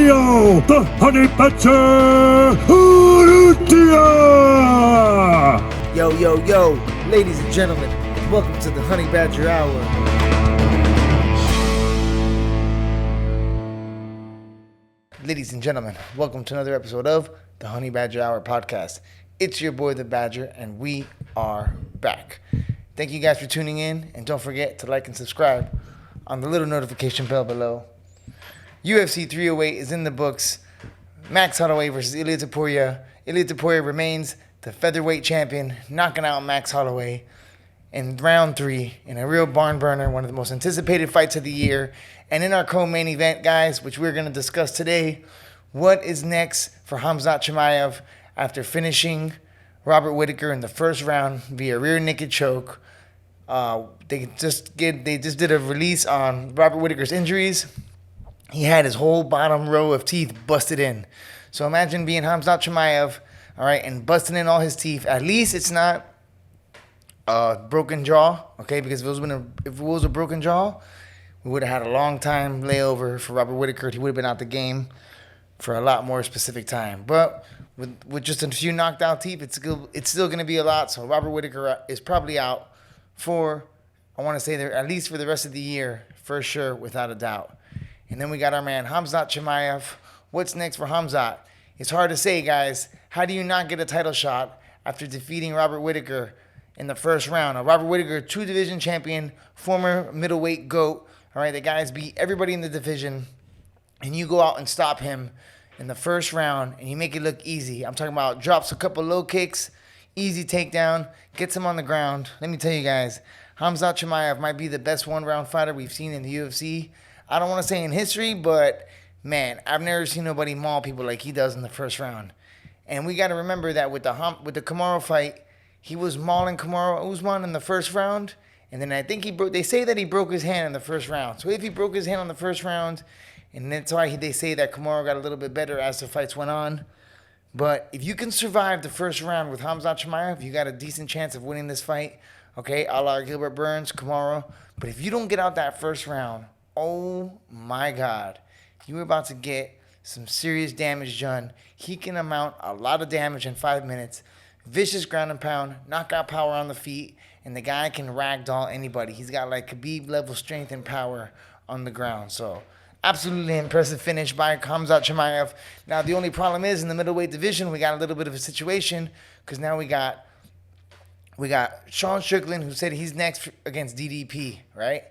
Emilio, the honey badger, Urrutia! Yo, ladies and gentlemen, welcome to the Honey Badger Hour. Ladies and gentlemen, welcome to another episode of the Honey Badger Hour podcast. It's your boy, the Badger, and we are back. Thank you guys for tuning in, and don't forget to like and subscribe on the little notification bell below. UFC 308 is in the books. Max Holloway versus Ilia Topuria. Ilia Topuria remains the featherweight champion, knocking out Max Holloway in round 3 in a real barn burner, one of the most anticipated fights of the year. And in our co-main event, guys, which we're going to discuss today, what is next for Khamzat Chimaev after finishing Robert Whitaker in the first round via rear naked choke. They just did a release on Robert Whitaker's injuries. He had his whole bottom row of teeth busted in. So imagine being Khamzat Chimaev, all right, and busting in all his teeth. At least it's not a broken jaw, okay? Because if it was a broken jaw, we would have had a long time layover for Robert Whitaker. He would have been out the game for a lot more specific time. But with just a few knocked out teeth, it's still going to be a lot. So Robert Whitaker is probably out for, I want to say, at least for the rest of the year, for sure, without a doubt. And then we got our man, Khamzat Chimaev. What's next for Khamzat? It's hard to say, guys. How do you not get a title shot after defeating Robert Whitaker in the first round? Now, Robert Whitaker, 2-division champion, former middleweight GOAT. All right, the guys beat everybody in the division. And you go out and stop him in the first round, and you make it look easy. I'm talking about drops a couple low kicks, easy takedown, gets him on the ground. Let me tell you guys, Khamzat Chimaev might be the best one-round fighter we've seen in the UFC. I don't want to say in history, but, man, I've never seen nobody maul people like he does in the first round. And we got to remember that with the Kamaru fight, he was mauling Kamaru Usman in the first round, and then I think they say that he broke his hand in the first round. So if he broke his hand in the first round, and that's why they say that Kamaru got a little bit better as the fights went on. But if you can survive the first round with Khamzat Chimaev, you got a decent chance of winning this fight, okay, a la Gilbert Burns, Kamaru. But if you don't get out that first round, oh my God, you're about to get some serious damage done. He can amount a lot of damage in 5 minutes. Vicious ground and pound, knockout power on the feet, and the guy can ragdoll anybody. He's got like Khabib level strength and power on the ground. So absolutely impressive finish by Khamzat Chimaev. Now the only problem is in the middleweight division, we got a little bit of a situation because now we got Sean Strictland, who said he's next against DDP, right?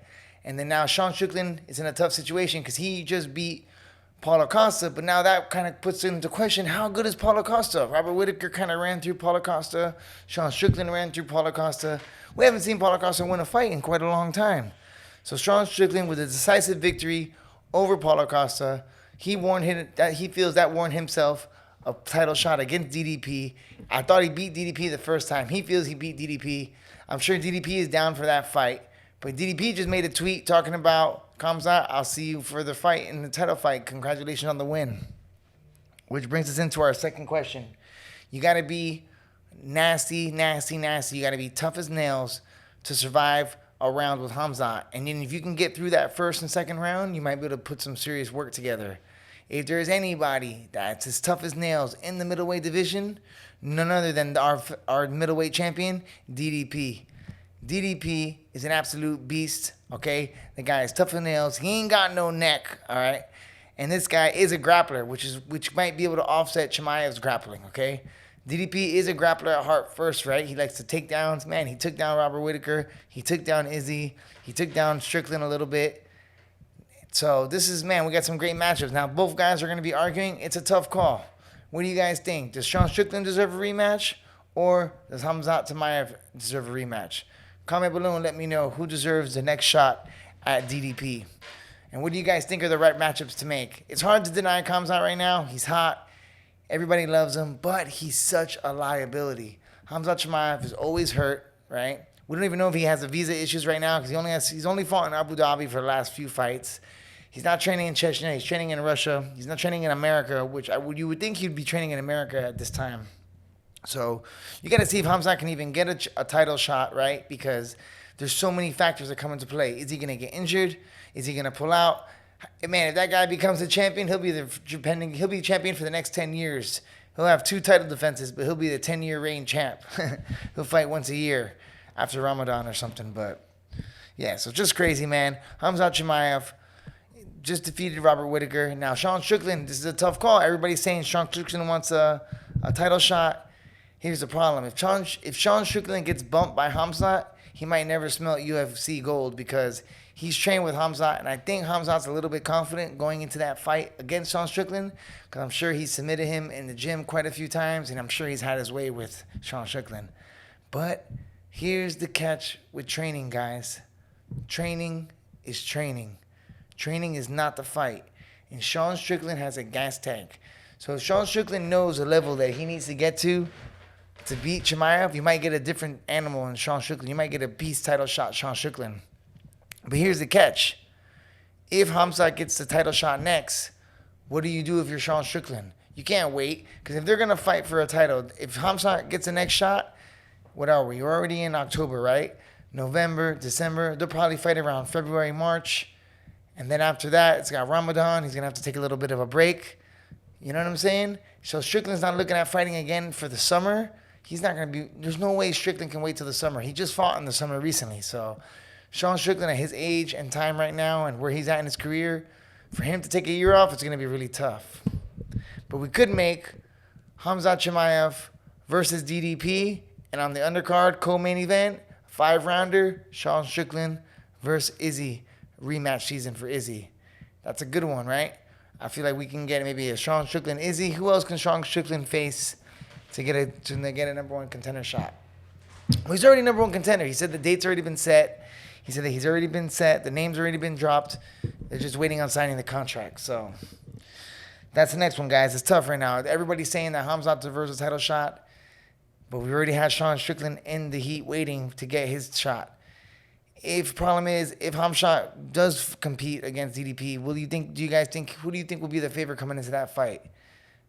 And then now Sean Strictland is in a tough situation because he just beat Paulo Costa, but now that kind of puts into question, how good is Paulo Costa? Robert Whitaker kind of ran through Paulo Costa. Sean Strictland ran through Paulo Costa. We haven't seen Paulo Costa win a fight in quite a long time. So Sean Strictland with a decisive victory over Paulo Costa. He feels that warned himself a title shot against DDP. I thought he beat DDP the first time. He feels he beat DDP. I'm sure DDP is down for that fight. But DDP just made a tweet talking about, Khamzat, I'll see you for the fight in the title fight. Congratulations on the win. Which brings us into our second question. You got to be nasty. You got to be tough as nails to survive a round with Khamzat. And then if you can get through that first and second round, you might be able to put some serious work together. If there's anybody that's as tough as nails in the middleweight division, none other than our middleweight champion, DDP. DDP is an absolute beast, okay? The guy is tough as nails. He ain't got no neck, all right? And this guy is a grappler, which might be able to offset Chimaev's grappling, okay? DDP is a grappler at heart first, right? He likes to take downs. Man, he took down Robert Whitaker. He took down Izzy. He took down Strickland a little bit. So this is, man, we got some great matchups. Now, both guys are going to be arguing. It's a tough call. What do you guys think? Does Sean Strictland deserve a rematch? Or does Khamzat Chimaev deserve a rematch? Comment below and let me know who deserves the next shot at DDP. And what do you guys think are the right matchups to make? It's hard to deny Khamzat right now. He's hot. Everybody loves him, but he's such a liability. Khamzat Chimaev is always hurt, right? We don't even know if he has the visa issues right now because he's only fought in Abu Dhabi for the last few fights. He's not training in Chechnya. He's training in Russia. He's not training in America, which you would think he'd be training in America at this time. So you got to see if Khamzat can even get a title shot, right? Because there's so many factors that come into play. Is he going to get injured? Is he going to pull out? Man, if that guy becomes a champion, he'll be champion for the next 10 years. He'll have 2 title defenses, but he'll be the 10-year reign champ. He'll fight once a year after Ramadan or something. But yeah, so just crazy, man. Khamzat Chimaev just defeated Robert Whitaker. Now, Sean Strictland, this is a tough call. Everybody's saying Sean Strictland wants a title shot. Here's the problem. If Sean Strictland gets bumped by Khamzat, he might never smell UFC gold because he's trained with Khamzat, and I think Khamzat's a little bit confident going into that fight against Sean Strictland because I'm sure he submitted him in the gym quite a few times, and I'm sure he's had his way with Sean Strictland. But here's the catch with training, guys. Training is training. Training is not the fight. And Sean Strictland has a gas tank. So if Sean Strictland knows the level that he needs to get to beat Chimaev, you might get a different animal in Sean Strictland. You might get a beast title shot, Sean Strictland. But here's the catch. If Khamzat gets the title shot next, what do you do if you're Sean Strictland? You can't wait, because if they're going to fight for a title, if Khamzat gets the next shot, what are we? We're already in October, right? November, December. They'll probably fight around February, March. And then after that, it's got Ramadan. He's going to have to take a little bit of a break. You know what I'm saying? So Strickland's not looking at fighting again for the summer. He's not going to be... There's no way Strickland can wait till the summer. He just fought in the summer recently. So Sean Strictland at his age and time right now and where he's at in his career, for him to take a year off, it's going to be really tough. But we could make Khamzat Chimaev versus DDP, and on the undercard, co-main event, 5-rounder, Sean Strictland versus Izzy. Rematch season for Izzy. That's a good one, right? I feel like we can get maybe a Sean Strictland Izzy. Who else can Sean Strictland face to get a number 1 contender shot? Well, he's already number 1 contender. He said the date's already been set. He said that he's already been set. The name's already been dropped. They're just waiting on signing the contract. So that's the next one, guys. It's tough right now. Everybody's saying that Khamzat deserves a title shot, but we already had Sean Strictland in the heat waiting to get his shot. If problem is, if Khamzat does compete against DDP, who do you think will be the favorite coming into that fight?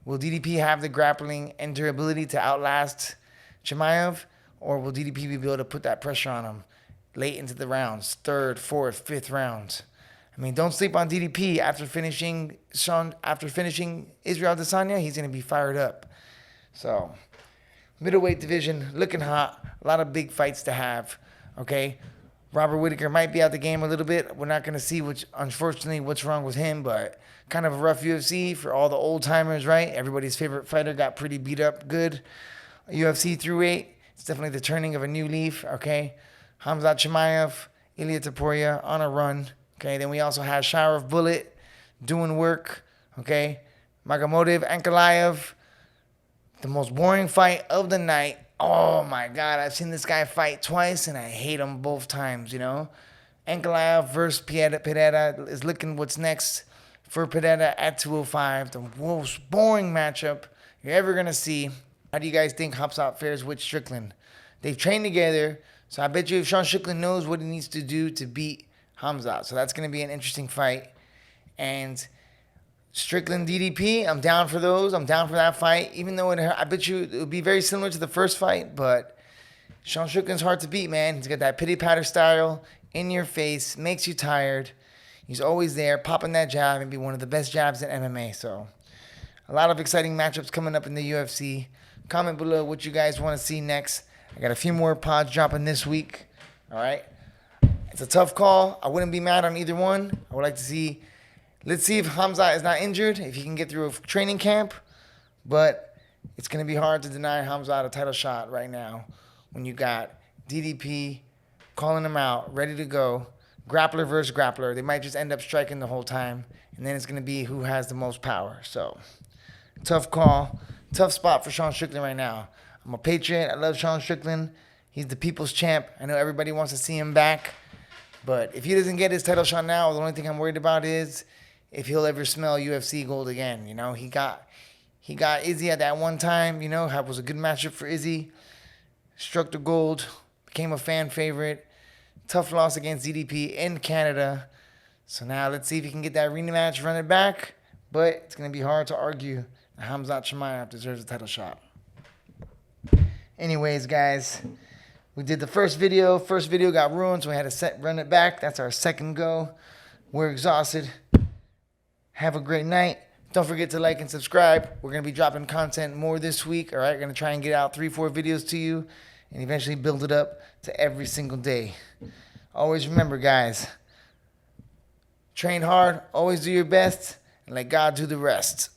Will DDP have the grappling and durability to outlast Chimaev, or will DDP be able to put that pressure on him late into the rounds, 3rd, 4th, 5th rounds? I mean, don't sleep on DDP. After finishing Israel Adesanya, he's going to be fired up. So, middleweight division looking hot. A lot of big fights to have. Okay. Robert Whitaker might be out the game a little bit. We're not going to see unfortunately what's wrong with him, but kind of a rough UFC for all the old timers, right? Everybody's favorite fighter got pretty beat up good. UFC through 8. It's definitely the turning of a new leaf, okay? Khamzat Chimaev, Ilia Topuria on a run, okay? Then we also have Sharif Bullet doing work, okay? Magomedov Ankalaev, the most boring fight of the night. Oh, my God. I've seen this guy fight twice, and I hate him both times, you know? Ankalaev versus Pereira is looking what's next for Pereira at 205. The most boring matchup you're ever going to see. How do you guys think Khamzat fares with Strickland? They've trained together, so I bet you if Sean Strickland knows what he needs to do to beat Khamzat. So that's going to be an interesting fight. And Strickland DDP, I'm down for those. I'm down for that fight. Even though I bet you it would be very similar to the first fight, but Sean Strickland's hard to beat, man. He's got that pity-patter style, in your face, makes you tired. He's always there, popping that jab, maybe one of the best jabs in MMA. So a lot of exciting matchups coming up in the UFC. Comment below what you guys want to see next. I got a few more pods dropping this week. All right. It's a tough call. I wouldn't be mad on either one. I would like to see... Let's see if Khamzat is not injured, if he can get through a training camp. But it's going to be hard to deny Khamzat a title shot right now when you got DDP calling him out, ready to go. Grappler versus grappler. They might just end up striking the whole time. And then it's going to be who has the most power. So, tough call. Tough spot for Sean Strickland right now. I'm a patriot. I love Sean Strickland. He's the people's champ. I know everybody wants to see him back. But if he doesn't get his title shot now, the only thing I'm worried about is if he'll ever smell UFC gold again. You know, he got Izzy at that one time, you know, was a good matchup for Izzy. Struck the gold, became a fan favorite. Tough loss against DDP in Canada. So now let's see if he can get that rematch, run it back. But it's going to be hard to argue that Khamzat Chimaev deserves a title shot. Anyways, guys, we did the first video. First video got ruined, so we had to run it back. That's our second go. We're exhausted. Have a great night. Don't forget to like and subscribe. We're going to be dropping content more this week. All right, going to try and get out 3-4 videos to you and eventually build it up to every single day. Always remember, guys, train hard, always do your best, and let God do the rest.